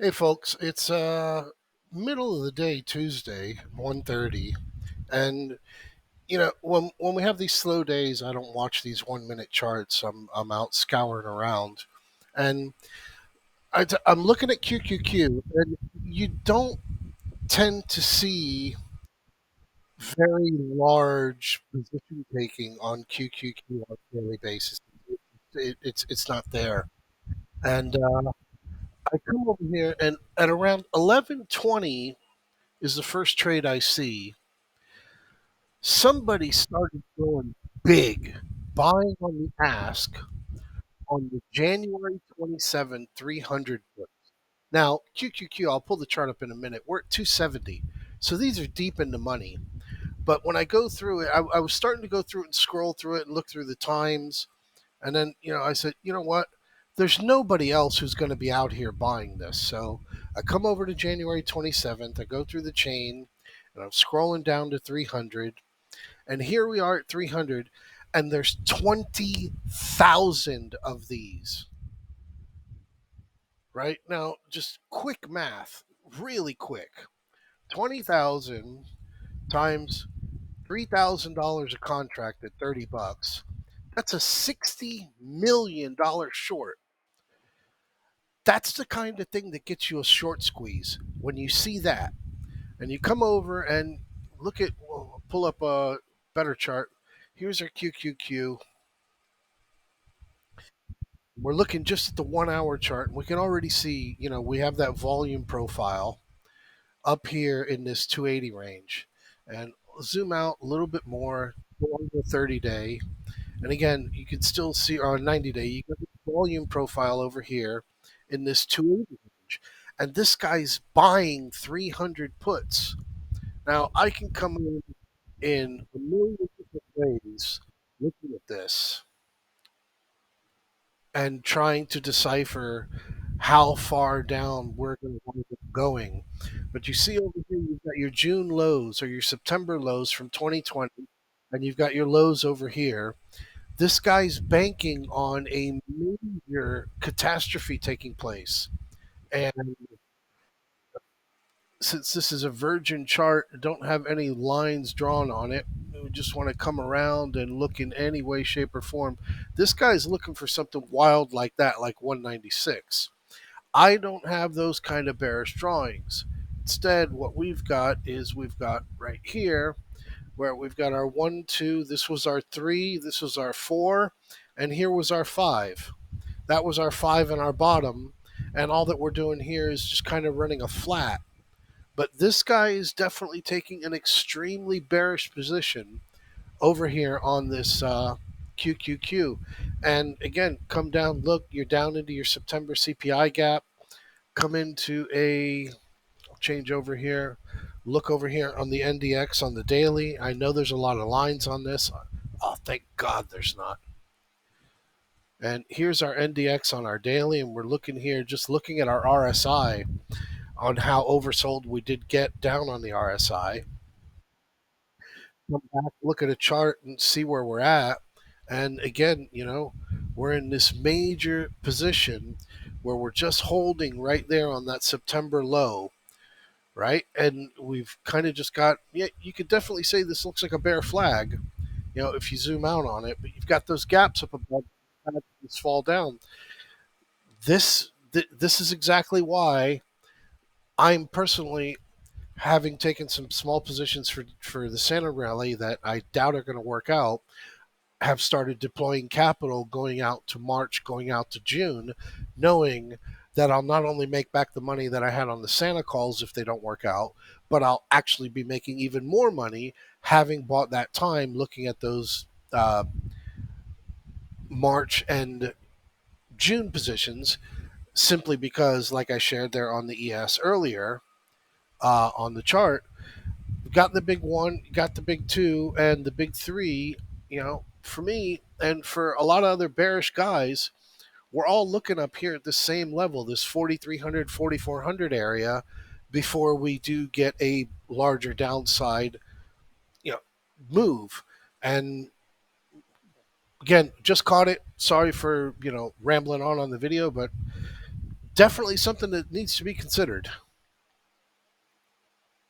Hey folks, it's middle of the day Tuesday, 1:30, and when we have these slow days, I don't watch these 1 minute charts. I'm out scouring around, and I'm looking at QQQ, and you don't tend to see very large position taking on QQQ on a daily basis. It's not there, and I come over here, and at around 11:20 is the first trade I see. Somebody started going big, buying on the ask on the January 27 300 put. Now, QQQ, I'll pull the chart up in a minute. We're at 270. So these are deep in the money. But when I go through it, I was starting to go through it and scroll through it and look through the times. And then, I said, you know what? There's nobody else who's going to be out here buying this. So I come over to January 27th. I go through the chain and I'm scrolling down to 300. And here we are at 300, and there's 20,000 of these. Right now, just quick math, really quick. 20,000 times $3,000 a contract at 30 bucks. That's a $60 million short. That's the kind of thing that gets you a short squeeze. When you see that, and you come over and look at, well, pull up a better chart. Here's our QQQ. We're looking just at the 1 hour chart, and we can already see, we have that volume profile up here in this 280 range. And zoom out a little bit more, go on the 30 day. And again, you can still see on 90 day, you got the volume profile over here in this 280 range. And this guy's buying 300 puts. Now, I can come in a million different ways looking at this and trying to decipher how far down we're going to wind up going. But you see over here, you've got your June lows or your September lows from 2020, and you've got your lows over here. This guy's banking on a major catastrophe taking place. And since this is a virgin chart, don't have any lines drawn on it, we just want to come around and look in any way, shape, or form. This guy's looking for something wild like that, like 196. I don't have those kind of bearish drawings. Instead, what we've got right here where we've got our 1, 2, this was our 3, this was our 4, and here was our 5. That was our 5 and our bottom, and all that we're doing here is just kind of running a flat. But this guy is definitely taking an extremely bearish position over here on this QQQ. And again, come down, look, you're down into your September CPI gap. Come into a change over here. Look over here on the NDX on the daily. I know there's a lot of lines on this. Oh, thank God there's not. And here's our NDX on our daily, and we're looking here, just looking at our RSI on how oversold we did get down on the RSI. Come back, look at a chart, and see where we're at. And again, we're in this major position where we're just holding right there on that September low, right? And we've kind of just got, yeah, you could definitely say this looks like a bear flag, if you zoom out on it, but you've got those gaps up above, this fall down. This is exactly why I'm personally, having taken some small positions for the Santa rally that I doubt are going to work out, have started deploying capital going out to March, going out to June, knowing that I'll not only make back the money that I had on the Santa calls if they don't work out, but I'll actually be making even more money having bought that time looking at those March and June positions, simply because, like I shared there on the ES earlier on the chart, got the big one, got the big two, and the big three. For me and for a lot of other bearish guys, we're all looking up here at the same level, this 4,300, 4,400 area, before we do get a larger downside, you know, move. And again, just caught it. Sorry for rambling on the video, but Definitely something that needs to be considered.